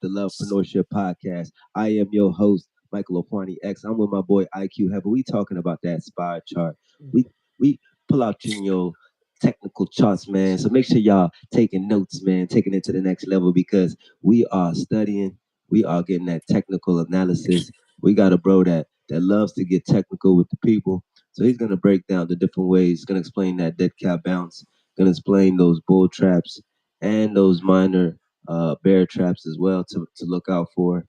the Lovepreneurship Podcast. I am your host, Michael Opani X. I'm with my boy IQ Heaven. We talking about that spy chart. We pull out your technical charts, man. So make sure y'all taking notes, man, taking it to the next level because we are studying, we are getting that technical analysis. We got a bro that loves to get technical with the people. So he's gonna break down the different ways. He's gonna explain that dead cat bounce, gonna explain those bull traps and those minor bear traps as well to look out for.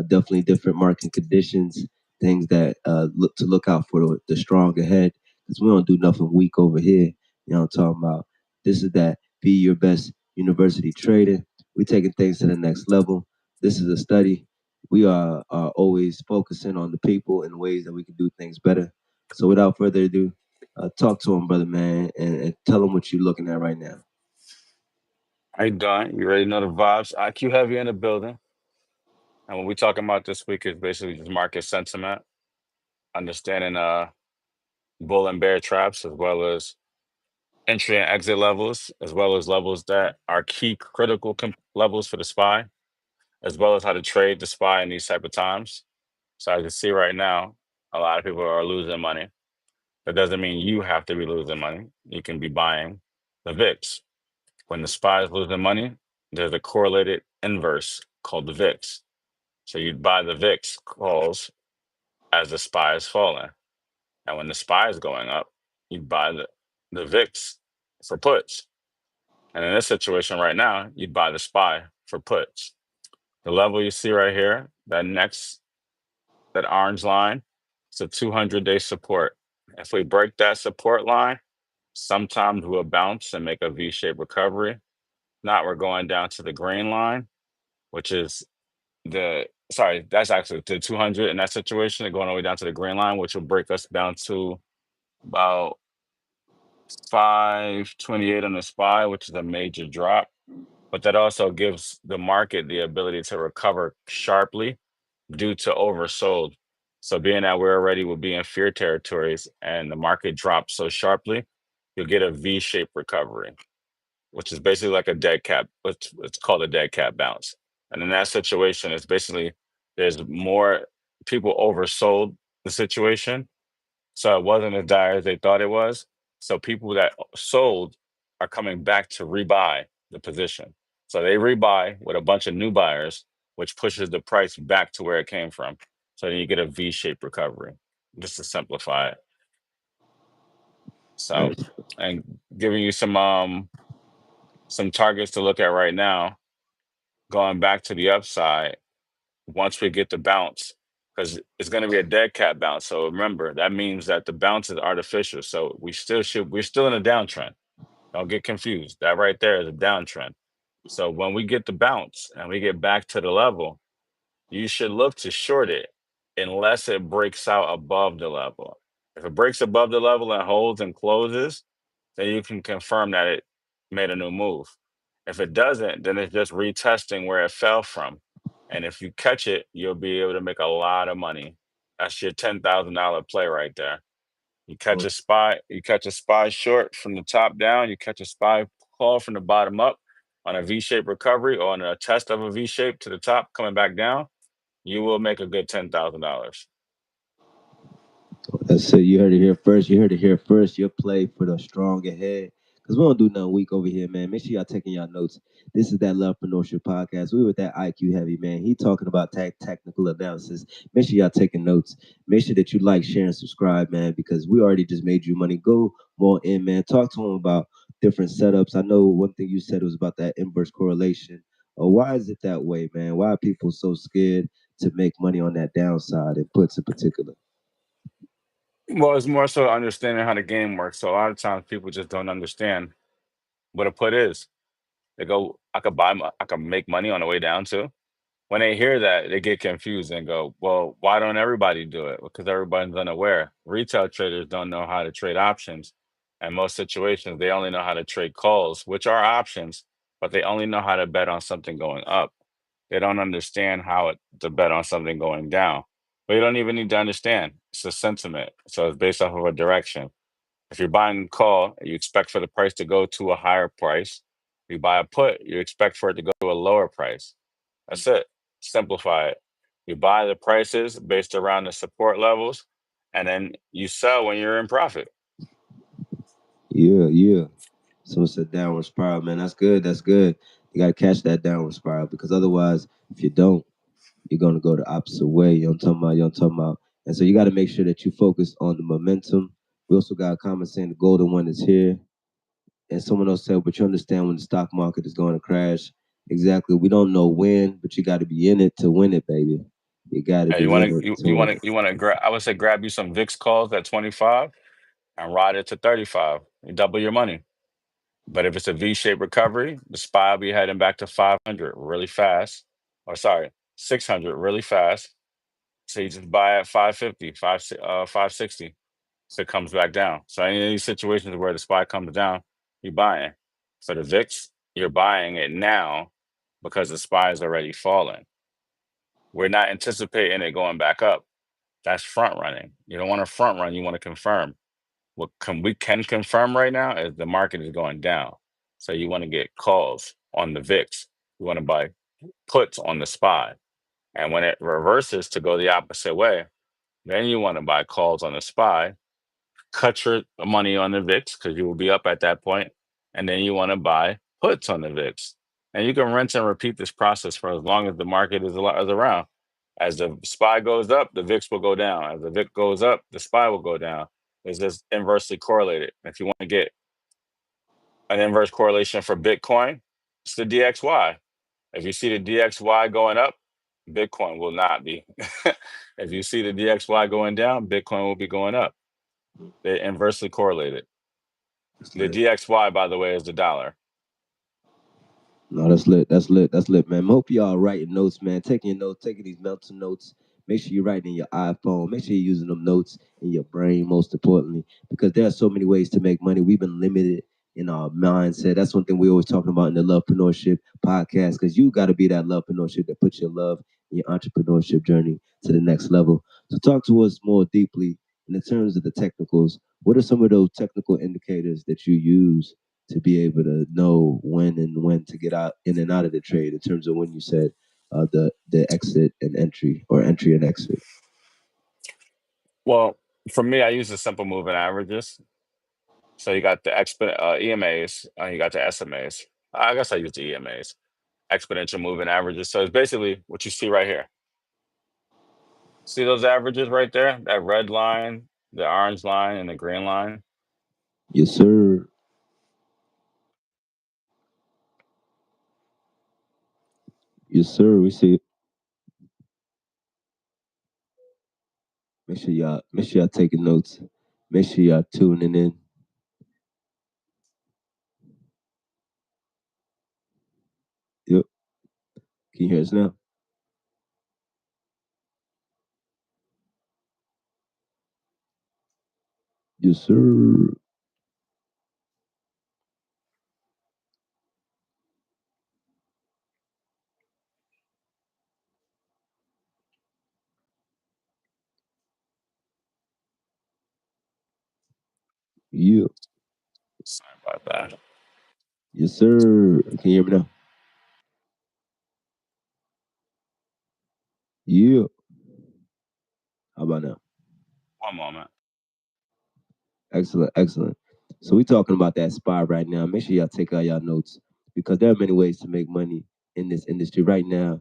Definitely different market conditions, things that look out for the strong ahead because we don't do nothing weak over here. You know what I'm talking about? This is that be your best university trader. We taking things to the next level. This is a study. We are always focusing on the people and ways that we can do things better. So without further ado, talk to him, brother man, and tell him what you're looking at right now. How you doing? You already know the vibes. IQ heavy in the building. And what we talking about this week is basically just market sentiment, understanding bull and bear traps, as well as entry and exit levels, as well as levels that are key critical levels for the SPY, as well as how to trade the SPY in these type of times. So as you see right now, a lot of people are losing money. That doesn't mean you have to be losing money. You can be buying the VIX. When the SPY is losing money, there's a correlated inverse called the VIX. So you'd buy the VIX calls as the SPY is falling. And when the SPY is going up, you'd buy the VIX for puts. And in this situation right now, you'd buy the SPY for puts. The level you see right here, that orange line, it's a 200-day support. If we break that support line, sometimes we'll bounce and make a V-shaped recovery. Not, we're going down to the green line, which is that's actually the 200 in that situation, and going all the way down to the green line, which will break us down to about 528 on the SPY, which is a major drop. But that also gives the market the ability to recover sharply due to oversold. So being that we're already will be in fear territories and the market drops so sharply, you'll get a V-shaped recovery, which is basically like a dead cat. It's called a dead cat bounce. And in that situation, it's basically there's more people oversold the situation. So it wasn't as dire as they thought it was. So people that sold are coming back to rebuy the position. So they rebuy with a bunch of new buyers, which pushes the price back to where it came from. So then you get a V-shaped recovery, just to simplify it. So, Nice. and giving you some targets to look at right now, going back to the upside once we get the bounce, because it's going to be a dead cat bounce. So remember, that means that the bounce is artificial. So we're still in a downtrend. Don't get confused. That right there is a downtrend. So when we get the bounce and we get back to the level, you should look to short it unless it breaks out above the level. If it breaks above the level and holds and closes, then you can confirm that it made a new move. If it doesn't, then it's just retesting where it fell from. And if you catch it, you'll be able to make a lot of money. That's your $10,000 play right there. You catch a SPY short from the top down, you catch a SPY call from the bottom up on a V-shaped recovery or on a test of a V-shape to the top coming back down, you will make a good $10,000. That's it. You heard it here first. You heard it here first. Your play for the strong ahead. Because we don't do nothing weak over here, man. Make sure y'all taking y'all notes. This is that Lovepreneurship podcast. We with that IQ heavy, man. He talking about technical analysis. Make sure y'all taking notes. Make sure that you like, share, and subscribe, man, because we already just made you money. Go more in, man. Talk to him about different setups. I know one thing you said was about that inverse correlation. Why is it that way, man? Why are people so scared to make money on that downside and puts in particular? Well, it's more so understanding how the game works. So a lot of times people just don't understand what a put is. They go, I could make money on the way down too. When they hear that, they get confused and go, well, why don't everybody do it? Because everybody's unaware. Retail traders don't know how to trade options. In most situations, they only know how to trade calls, which are options, but they only know how to bet on something going up. They don't understand to bet on something going down. But you don't even need to understand. It's a sentiment. So it's based off of a direction. If you're buying a call, you expect for the price to go to a higher price. If you buy a put, you expect for it to go to a lower price. That's it. Simplify it. You buy the prices based around the support levels, and then you sell when you're in profit. Yeah, yeah. Someone said downward spiral, man. That's good. That's good. You gotta catch that downward spiral because otherwise, if you don't, you're gonna go the opposite way. You know what I'm talking about? You know what I'm talking about? And so you gotta make sure that you focus on the momentum. We also got a comment saying the golden one is here. And someone else said, but you understand when the stock market is going to crash. Exactly. We don't know when, but you got to be in it to win it, baby. You got to And you be want in to it you, to you win want to it. you want to grab. I would say grab you some VIX calls at 25 and ride it to 35. You double your money. But if it's a V-shaped recovery, the SPY will be heading back to 500 really fast. Or sorry, 600 really fast. So you just buy at 550, 560. So it comes back down. So any of these situations where the SPY comes down, you're buying. For the VIX, you're buying it now because the SPY is already falling. We're not anticipating it going back up. That's front running. You don't want to front run, you want to confirm. We can confirm right now is the market is going down. So you want to get calls on the VIX. You want to buy puts on the SPY. And when it reverses to go the opposite way, then you want to buy calls on the SPY, cut your money on the VIX because you will be up at that point, and then you want to buy puts on the VIX. And you can rinse and repeat this process for as long as the market is around. As the SPY goes up, the VIX will go down. As the VIX goes up, the SPY will go down. It's just inversely correlated. If you want to get an inverse correlation for Bitcoin, it's the DXY. If you see the DXY going up, Bitcoin will not be. If you see the DXY going down, Bitcoin will be going up. They're inversely correlated. That's The lit. DXY, by the way, is the dollar. No, that's lit. That's lit. That's lit, man. Hope y'all writing notes, man. Taking your notes, taking these mental notes. Make sure you're writing in your iPhone. Make sure you're using them notes in your brain, most importantly, because there are so many ways to make money. We've been limited in our mindset. That's one thing we always talking about in the Lovepreneurship podcast, because you got to be that lovepreneurship that puts your love and your entrepreneurship journey to the next level. So talk to us more deeply in terms of the technicals. What are some of those technical indicators that you use to be able to know when to get out in and out of the trade in terms of when you said the exit and entry or entry and exit. Well, for me, I use the simple moving averages. So you got the EMAs, you got the SMAs. I guess I use the EMAs, exponential moving averages. So it's basically what you see right here. See those averages right there? That red line, the orange line, and the green line. Yes, sir. Yes, sir. We see it. Make sure y'all taking notes. Make sure y'all tuning in. Yep. Can you hear us now? Yes, sir. Yeah. Sorry about that. Yes, sir. Can you hear me now? Yeah. How about now? One moment. Excellent, excellent. So we talking about that spy right now. Make sure y'all take all y'all notes because there are many ways to make money in this industry right now.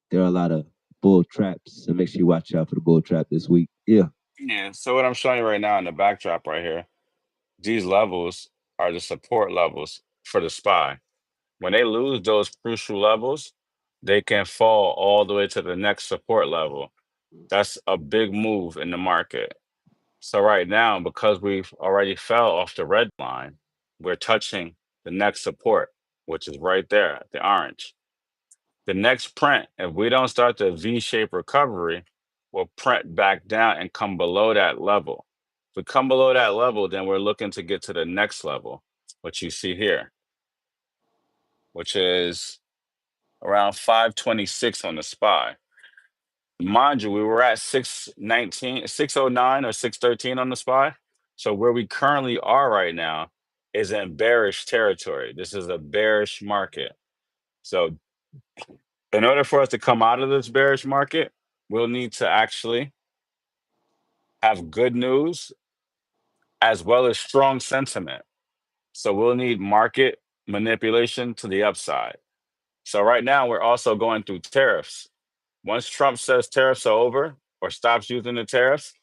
There are a lot of bull traps, so make sure you watch out for the bull trap this week. Yeah. Yeah. So what I'm showing you right now in the backdrop right here, these levels are the support levels for the SPY. When they lose those crucial levels, they can fall all the way to the next support level. That's a big move in the market. So right now, because we've already fell off the red line, we're touching the next support, which is right there, the orange. The next print, if we don't start the V-shaped recovery, will print back down and come below that level. If we come below that level, then we're looking to get to the next level, what you see here, which is around 526 on the SPY. Mind you, we were at 619, 609 or 613 on the SPY. So where we currently are right now is in bearish territory. This is a bearish market. So In order for us to come out of this bearish market, we'll need to actually have good news as well as strong sentiment. So we'll need market manipulation to the upside. So right now, we're also going through tariffs. Once Trump says tariffs are over or stops using the tariffs,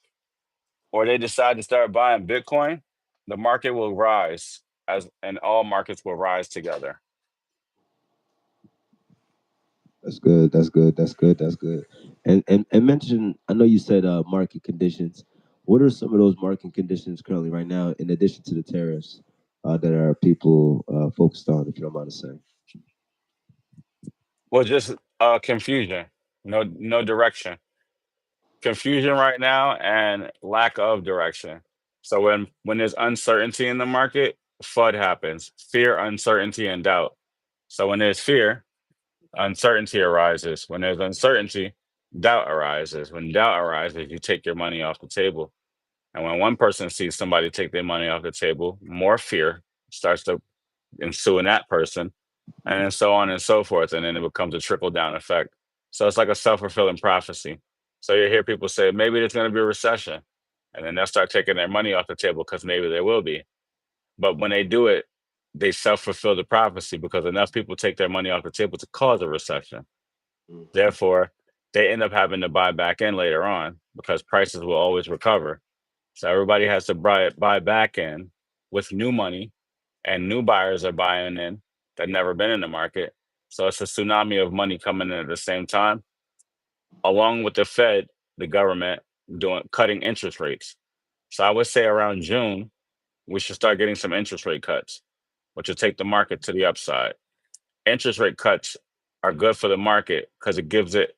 or they decide to start buying Bitcoin, the market will rise as and all markets will rise together. That's good. That's good. That's good. That's good. And mention. I know you said market conditions. What are some of those market conditions currently right now, in addition to the tariffs, that are people focused on? If you don't mind to say. Well, just confusion, no direction. Confusion right now and lack of direction. So when there's uncertainty in the market, FUD happens. Fear, uncertainty, and doubt. So when there's fear, uncertainty arises. When there's uncertainty, doubt arises. When doubt arises, you take your money off the table. And when one person sees somebody take their money off the table, more fear starts to ensue in that person, and then so on and so forth. And then it becomes a trickle down effect. So it's like a self fulfilling prophecy. So you hear people say, maybe there's going to be a recession. And then they'll start taking their money off the table because maybe there will be. But when they do it, they self fulfill the prophecy because enough people take their money off the table to cause a recession. Mhm. Therefore, they end up having to buy back in later on because prices will always recover. So everybody has to buy back in with new money, and new buyers are buying in that never been in the market. So it's a tsunami of money coming in at the same time, along with the Fed, the government doing cutting interest rates. So I would say around June, we should start getting some interest rate cuts, which will take the market to the upside. Interest rate cuts are good for the market because it gives it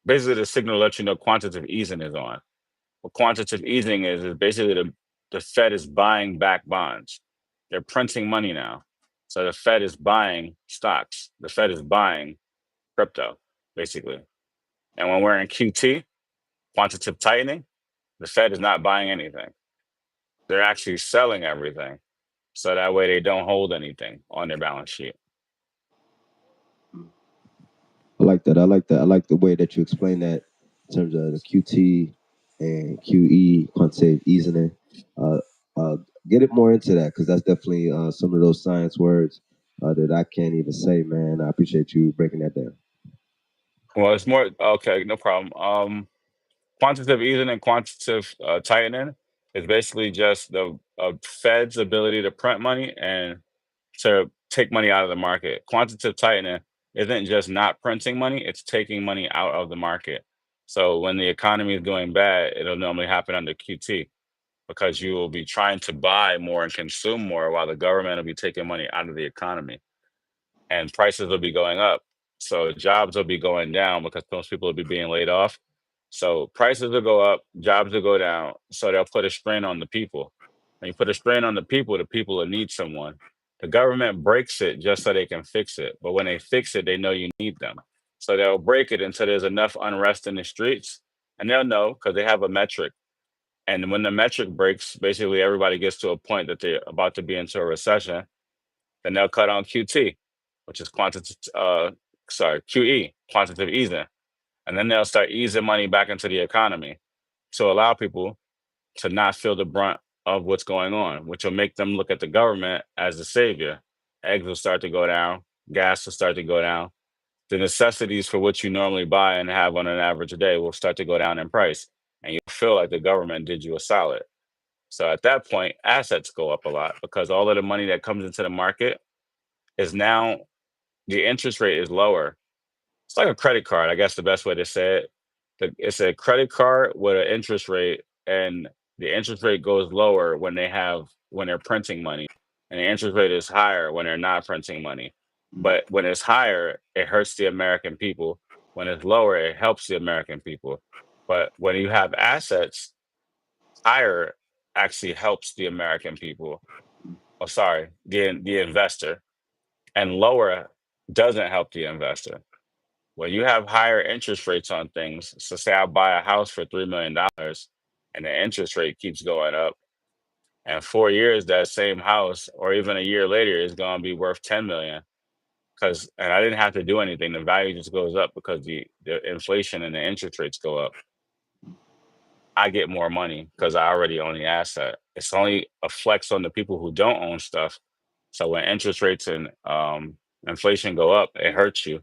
basically the signal to let you know quantitative easing is on. What quantitative easing is basically the Fed is buying back bonds. They're printing money now. So the Fed is buying stocks. The Fed is buying crypto, basically. And when we're in QT, quantitative tightening, the Fed is not buying anything. They're actually selling everything. So that way they don't hold anything on their balance sheet. I like that. I like that. I like the way that you explain that in terms of the QT and QE, quantitative easing. Uh, uh, get it more into that, because that's definitely some of those science words that I can't even say, man. I appreciate you breaking that down. Well, it's more okay, no problem. Quantitative easing and quantitative tightening is basically just the Fed's ability to print money and to take money out of the market. Quantitative tightening isn't just not printing money, it's taking money out of the market. So when the economy is doing bad, it'll normally happen under QT because you will be trying to buy more and consume more while the government will be taking money out of the economy, and prices will be going up. So jobs will be going down because most people will be being laid off. So prices will go up, jobs will go down. So they'll put a strain on the people. When you put a strain on the people will need someone. The government breaks it just so they can fix it. But when they fix it, they know you need them. So they'll break it until there's enough unrest in the streets. And they'll know because they have a metric. And when the metric breaks, basically everybody gets to a point that they're about to be into a recession. Then they'll cut on QT, which is QE, quantitative easing. And then they'll start easing money back into the economy to allow people to not feel the brunt of what's going on, which will make them look at the government as the savior. Eggs will start to go down, gas will start to go down. The necessities for what you normally buy and have on an average day will start to go down in price. And you feel like the government did you a solid. So at that point, assets go up a lot because all of the money that comes into the market is now the interest rate is lower. It's like a credit card, I guess the best way to say it. It's a credit card with an interest rate, and the interest rate goes lower when they're printing money, and the interest rate is higher when they're not printing money. But when it's higher, it hurts the American people. When it's lower, it helps the American people. But when you have assets, higher actually helps the American people. Oh, sorry, the investor, and lower doesn't help the investor. When you have higher interest rates on things, so say I buy a house for $3 million and the interest rate keeps going up, and 4 years that same house, or even a year later, is going to be worth 10 million because and I didn't have to do anything. The value just goes up because the inflation and the interest rates go up. I get more money because I already own the asset. It's only a flex on the people who don't own stuff. So when interest rates and inflation go up, it hurts you.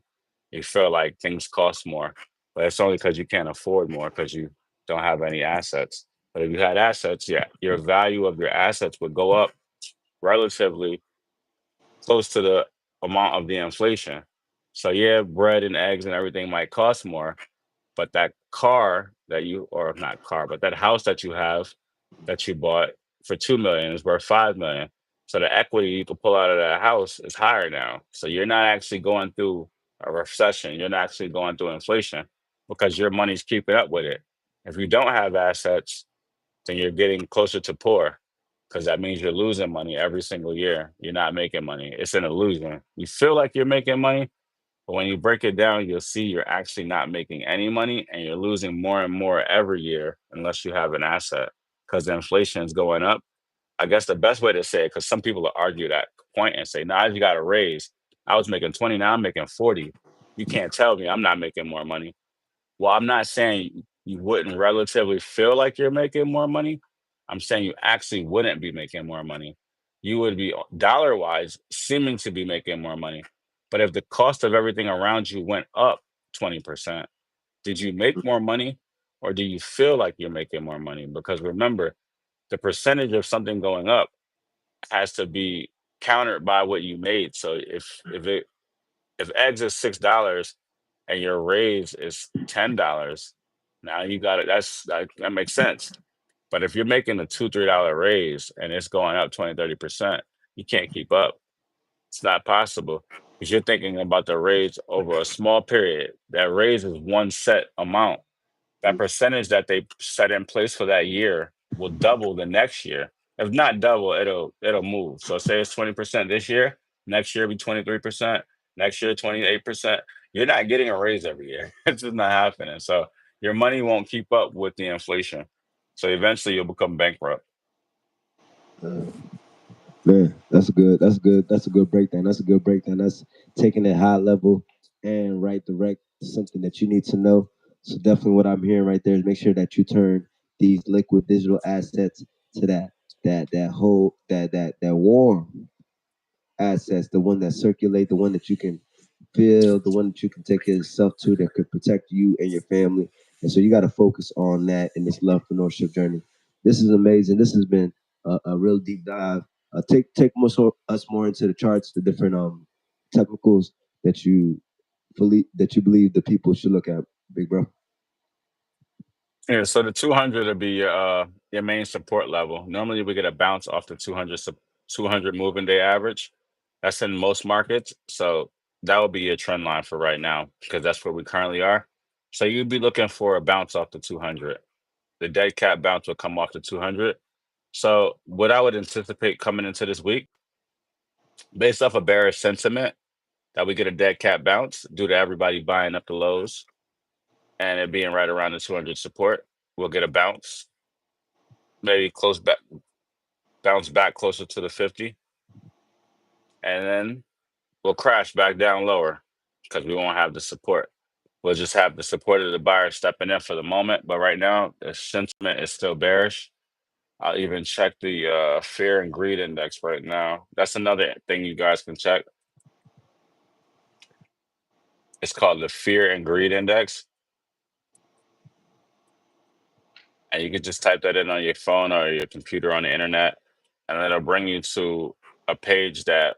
You feel like things cost more, but it's only because you can't afford more because you don't have any assets. But if you had assets, yeah, your value of your assets would go up relatively close to the amount of the inflation. So yeah, bread and eggs and everything might cost more, but that car that you or not car, but that house that you have that you bought for 2 million is worth 5 million. So the equity you can pull out of that house is higher now. So you're not actually going through a recession. You're not actually going through inflation because your money's keeping up with it. If you don't have assets, then you're getting closer to poor because that means you're losing money every single year. You're not making money. It's an illusion. You feel like you're making money, but when you break it down, you'll see you're actually not making any money and you're losing more and more every year unless you have an asset because the inflation is going up. I guess the best way to say it, because some people will argue that point and say, nah, you got to raise. I was making 20, now I'm making 40. You can't tell me I'm not making more money. Well, I'm not saying you wouldn't relatively feel like you're making more money. I'm saying you actually wouldn't be making more money. You would be dollar wise seeming to be making more money. But if the cost of everything around you went up 20%, did you make more money or do you feel like you're making more money? Because remember, the percentage of something going up has to be countered by what you made. So if eggs is $6 and your raise is $10, now you got it. That makes sense. But if you're making a $2, $3 raise and it's going up 20, 30%, you can't keep up. It's not possible because you're thinking about the raise over a small period. That raise is one set amount. That percentage that they set in place for that year will double the next year. If not double, it'll move. So say it's 20% this year, next year be 23%, next year 28%. You're not getting a raise every year. It's just not happening. So your money won't keep up with the inflation. So eventually you'll become bankrupt. Uh, Man, that's good. That's good. That's a good breakdown. That's a good breakdown. That's taking it high level and right direct to something that you need to know. So definitely what I'm hearing right there is make sure that you turn these liquid digital assets to that warm assets, the one that circulate, the one that you can feel, the one that you can take care of yourself to, that could protect you and your family. And so you got to focus on that in this lovepreneurship journey. This is amazing. This has been a real deep dive. Take us more into the charts, the different technicals that you believe the people should look at, big bro. Yeah, so the 200 will be your main support level. Normally we get a bounce off the 200 moving day average. That's in most markets. So that would be your trend line for right now because that's where we currently are. So you'd be looking for a bounce off the 200. The dead cat bounce will come off the 200. So what I would anticipate coming into this week, based off of bearish sentiment, that we get a dead cat bounce due to everybody buying up the lows and it being right around the 200 support. We'll get a bounce, maybe close back, bounce back closer to the 50, and then we'll crash back down lower because we won't have the support. We'll just have the support of the buyer stepping in for the moment. But right now, the sentiment is still bearish. I'll even check the fear and greed index right now. That's another thing you guys can check. It's called the fear and greed index. And you can just type that in on your phone or your computer on the internet, and it'll bring you to a page that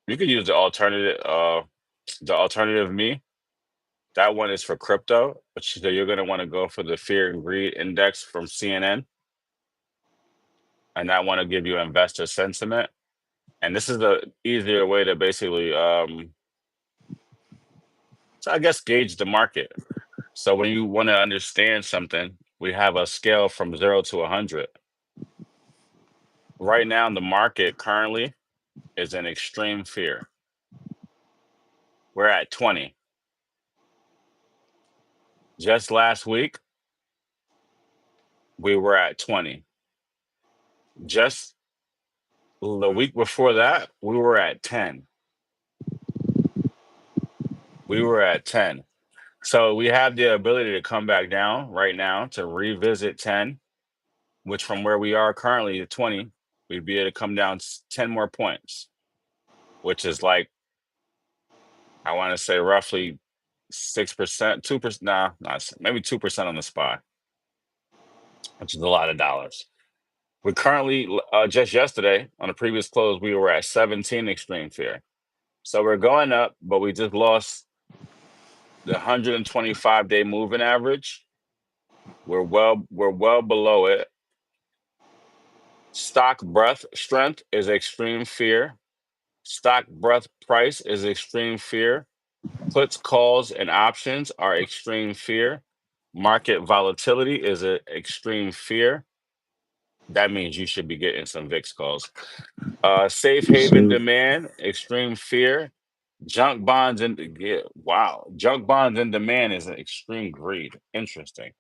you could use the alternative me. That one is for crypto, but you're going to want to go for the fear and greed index from CNN, and that one will give you investor sentiment. And this is the easier way to basically, so I guess, gauge the market. So when you want to understand something, we have a scale from 0 to 100. Right now, the market currently is in extreme fear. We're at 20. Just last week, we were at 20. Just the week before that, we were at 10. We were at 10. So we have the ability to come back down right now to revisit 10, which from where we are currently at 20, we'd be able to come down 10 more points, which is like, I want to say roughly 6%, 2%, nah, maybe 2% on the spot, which is a lot of dollars. We currently, just yesterday on the previous close, we were at 17 extreme fear. So we're going up, but we just lost the 125-day moving average. We're well below it. Stock breadth strength is extreme fear. Stock breadth price is extreme fear. Puts, calls, and options are extreme fear. Market volatility is an extreme fear. That means you should be getting some VIX calls. Safe Yes, haven sir. demand, extreme fear. Junk bonds and yeah, wow, junk bonds in demand is an extreme greed. Interesting.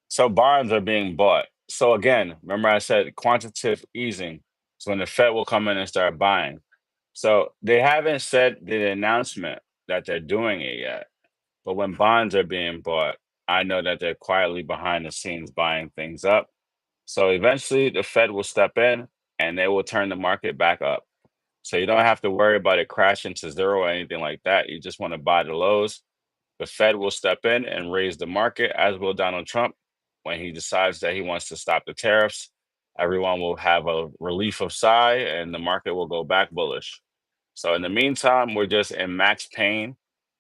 So bonds are being bought. So again, remember I said quantitative easing. So when the Fed will come in and start buying. So they haven't said the announcement that they're doing it yet. But when bonds are being bought, I know that they're quietly behind the scenes buying things up. So eventually the Fed will step in and they will turn the market back up. So you don't have to worry about it crashing to zero or anything like that. You just want to buy the lows. The Fed will step in and raise the market, as will Donald Trump. When he decides that he wants to stop the tariffs, everyone will have a relief of sigh and the market will go back bullish. So in the meantime, we're just in max pain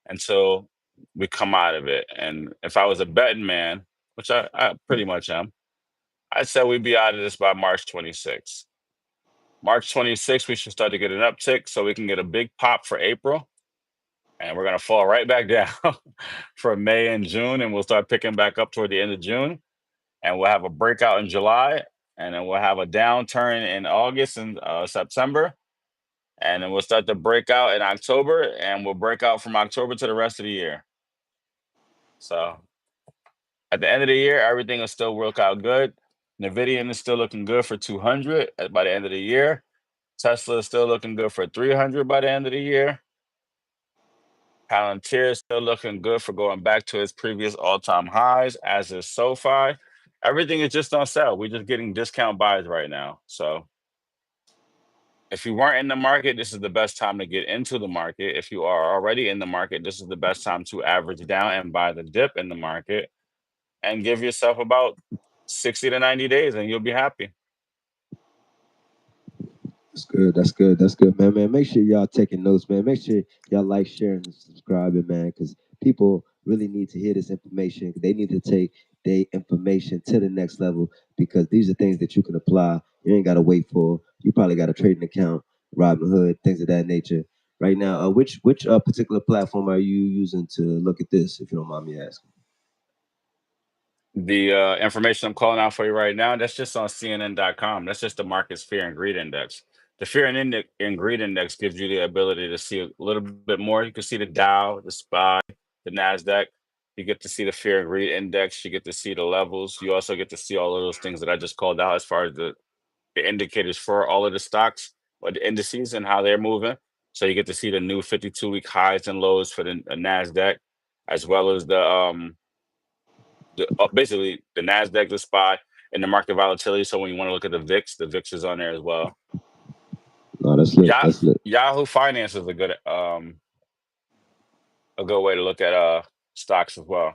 until we come out of it. And if I was a betting man, which I pretty much am, I'd say we'd be out of this by March 26th. March 26th, we should start to get an uptick so we can get a big pop for April. And we're going to fall right back down for May and June. And we'll start picking back up toward the end of June. And we'll have a breakout in July. And then we'll have a downturn in August and September. And then we'll start to break out in October. And we'll break out from October to the rest of the year. So at the end of the year, everything will still work out good. Nvidia is still looking good for 200 by the end of the year. Tesla is still looking good for 300 by the end of the year. Palantir is still looking good for going back to its previous all-time highs, as is SoFi. Everything is just on sale. We're just getting discount buys right now. So if you weren't in the market, this is the best time to get into the market. If you are already in the market, this is the best time to average down and buy the dip in the market and give yourself about 60 to 90 days and you'll be happy. That's good. That's good. That's good, man. Man, make sure y'all taking notes, man. Make sure y'all like, sharing, and subscribing, man, because people really need to hear this information. They need to take their information to the next level because these are things that you can apply. You ain't got to wait for. You probably got a trading account, Robinhood, things of that nature. Right now, which particular platform are you using to look at this? If you don't mind me asking. The information I'm calling out for you right now, that's just on CNN.com. That's just the market's fear and greed index. The fear and greed index gives you the ability to see a little bit more. You can see the Dow, the SPY, the NASDAQ. You get to see the fear and greed index. You get to see the levels. You also get to see all of those things that I just called out as far as the indicators for all of the stocks or the indices and how they're moving. So you get to see the new 52-week highs and lows for the NASDAQ, as well as basically the Nasdaq, the SPY, and the market volatility. So when you want to look at the VIX is on there as well. No, that's lit. Yeah, That's lit. Yahoo Finance is a good way to look at stocks as well.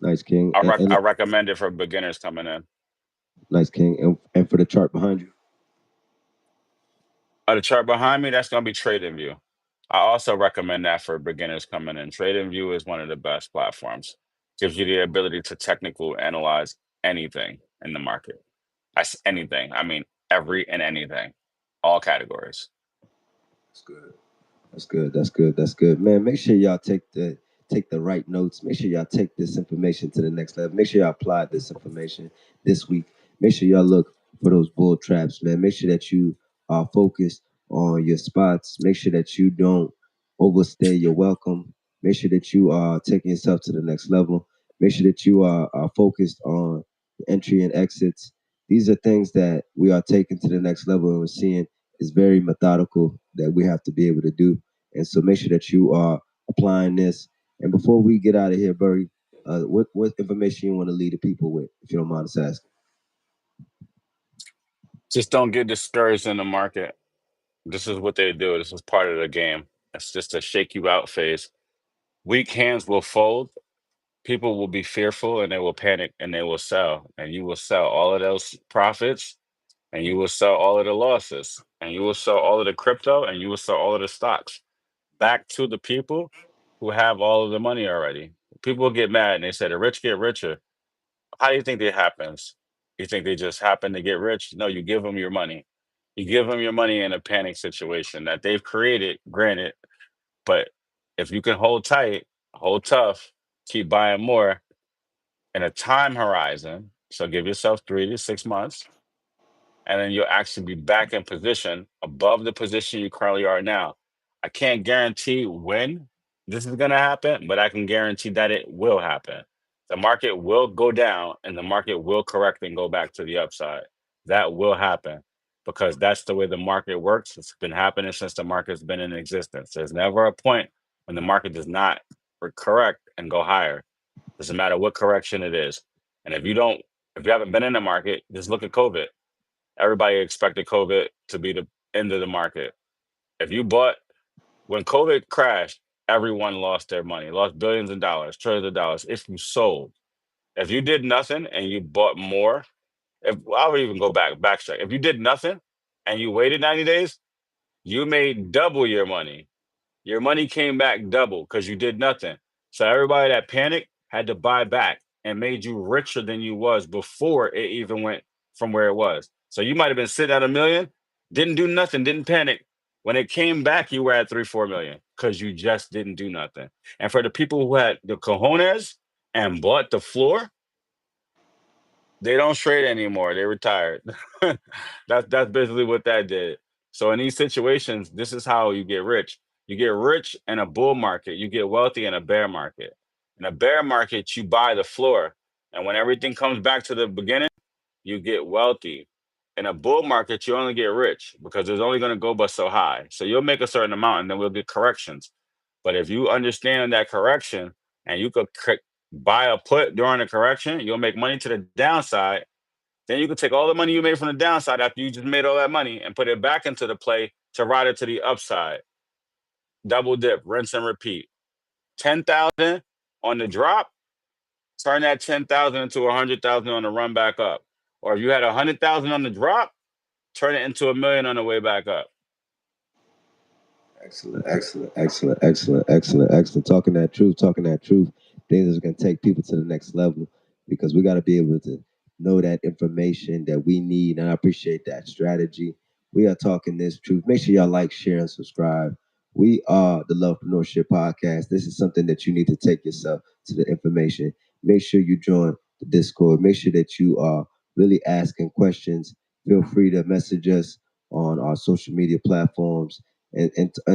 Nice, King. I recommend it for beginners coming in. Nice, King. And for the chart behind you. The chart behind me, that's going to be TradingView. I also recommend that for beginners coming in. TradingView is one of the best platforms. Gives you the ability to technical analyze anything in the market. That's anything. I mean, every and anything, all categories. That's good. That's good. That's good. That's good. Man, make sure y'all take the right notes. Make sure y'all take this information to the next level. Make sure y'all apply this information this week. Make sure y'all look for those bull traps, man. Make sure that you are focused on your spots. Make sure that you don't overstay your welcome. Make sure that you are taking yourself to the next level. Make sure that you are focused on entry and exits. These are things that we are taking to the next level and we're seeing is very methodical that we have to be able to do. And so make sure that you are applying this. And before we get out of here, Burry, what information you want to leave the people with, if you don't mind us asking? Just don't get discouraged in the market. This is what they do. This is part of the game. It's just a shake you out phase. Weak hands will fold. People will be fearful and they will panic and they will sell. And you will sell all of those profits and you will sell all of the losses and you will sell all of the crypto and you will sell all of the stocks back to the people who have all of the money already. People get mad and they say the rich get richer. How do you think that happens? You think they just happen to get rich? No, you give them your money. You give them your money in a panic situation that they've created, granted, but if you can hold tight, hold tough, keep buying more in a time horizon, so give yourself 3 to 6 months, and then you'll actually be back in position above the position you currently are now. I can't guarantee when this is going to happen, but I can guarantee that it will happen. The market will go down and the market will correct and go back to the upside. That will happen because that's the way the market works. It's been happening since the market's been in existence. There's never a point when the market does not correct and go higher. Doesn't matter what correction it is. And if you haven't been in the market, just look at COVID. Everybody expected COVID to be the end of the market. If you bought when COVID crashed, everyone lost their money, lost billions of dollars, trillions of dollars. If you sold, if you did nothing and you bought more, if I would even go backtrack. If you did nothing and you waited 90 days, you made double your money. Your money came back double because you did nothing. So everybody that panicked had to buy back and made you richer than you was before it even went from where it was. So you might have been sitting at 1 million, didn't do nothing, didn't panic. When it came back, you were at 3, 4 million because you just didn't do nothing. And for the people who had the cojones and bought the floor, they don't trade anymore. They retired. That's basically what that did. So in these situations, this is how you get rich. You get rich in a bull market. You get wealthy in a bear market. In a bear market, you buy the floor, and when everything comes back to the beginning, you get wealthy. In a bull market, you only get rich because it's only going to go but so high. So you'll make a certain amount, and then we'll get corrections. But if you understand that correction, and you could buy a put during the correction, you'll make money to the downside. Then you could take all the money you made from the downside after you just made all that money and put it back into the play to ride it to the upside. Double dip, rinse and repeat. 10,000 on the drop, turn that 10,000 into 100,000 on the run back up. Or if you had 100,000 on the drop, turn it into 1 million on the way back up. Excellent, excellent, excellent, excellent, excellent, excellent. Talking that truth, talking that truth. Things that's going to take people to the next level because we got to be able to know that information that we need. And I appreciate that strategy. We are talking this truth. Make sure y'all like, share, and subscribe. We are the Lovepreneurship Podcast. This is something that you need to take yourself to the information. Make sure you join the Discord. Make sure that you are really asking questions. Feel free to message us on our social media platforms and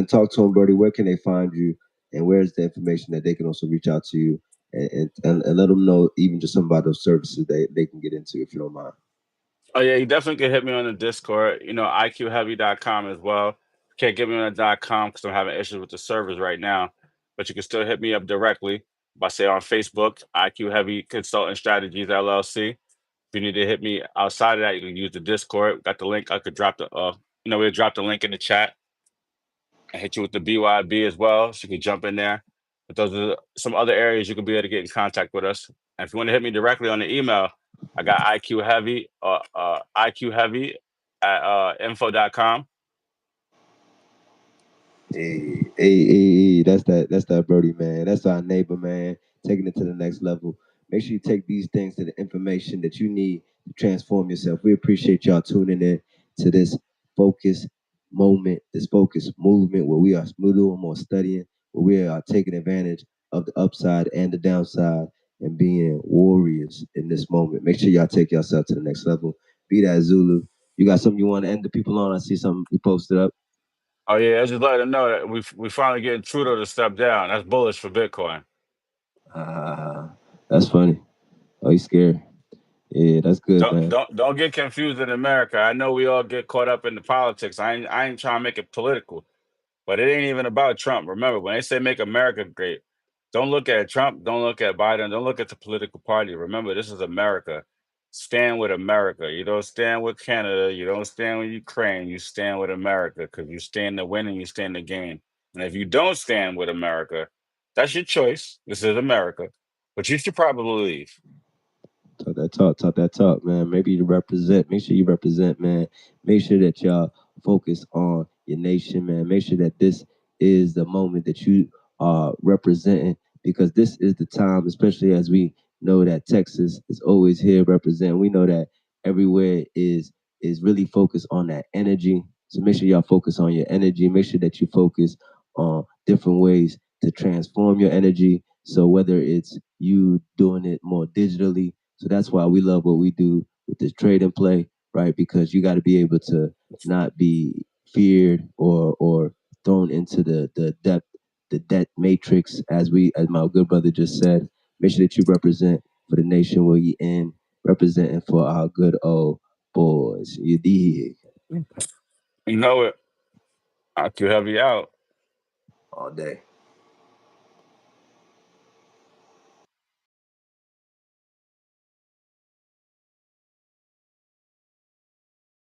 talk to them, Birdie. Where can they find you, and where's the information that they can also reach out to you and let them know even just some about those services they can get into if you don't mind. Oh yeah, you definitely can hit me on the Discord. IQheavy.com as well. Can't get me on the .com because I'm having issues with the servers right now. But you can still hit me up directly by say on Facebook, IQ Heavy Consultant Strategies LLC. If you need to hit me outside of that, you can use the Discord. Got the link. I could drop we'll drop the link in the chat and hit you with the BYB as well. So you can jump in there. But those are some other areas you can be able to get in contact with us. And if you want to hit me directly on the email, I got IQ Heavy at info.com. Hey, that's that Birdie, man. That's our neighbor, man. Taking it to the next level. Make sure you take these things to the information that you need to transform yourself. We appreciate y'all tuning in to this focus moment, this focus movement where we are doing more studying, where we are taking advantage of the upside and the downside and being warriors in this moment. Make sure y'all take yourself to the next level. Be that Zulu. You got something you want to end the people on? I see something you posted up. Oh yeah, I just let them know that we finally getting Trudeau to step down. That's bullish for Bitcoin. Ah, that's funny. Oh, you scared? Yeah, that's good, Don't man. don't don't get confused in America. I know we all get caught up in the politics. I ain't trying to make it political. But it ain't even about Trump. Remember, when they say make America great, don't look at Trump, don't look at Biden, don't look at the political party. Remember, this is America. Stand with America. You don't stand with Canada, you don't stand with Ukraine, you stand with America because you stand to win and you stand to gain. And if you don't stand with America, that's your choice. This is America. But you should probably leave. Talk that talk, man. Maybe you represent. Make sure you represent, man. Make sure that y'all focus on your nation, man. Make sure that this is the moment that you are representing, because this is the time, especially as we know that Texas is always here representing. We know that everywhere is really focused on that energy. So make sure y'all focus on your energy. Make sure that you focus on different ways to transform your energy. So whether it's you doing it more digitally, so that's why we love what we do with this trade and play, right? Because you got to be able to not be feared or thrown into the debt matrix, as my good brother just said. Make sure that you represent for the nation where you in, representing for our good old boys. You dig? You know it. I could have you out. All day.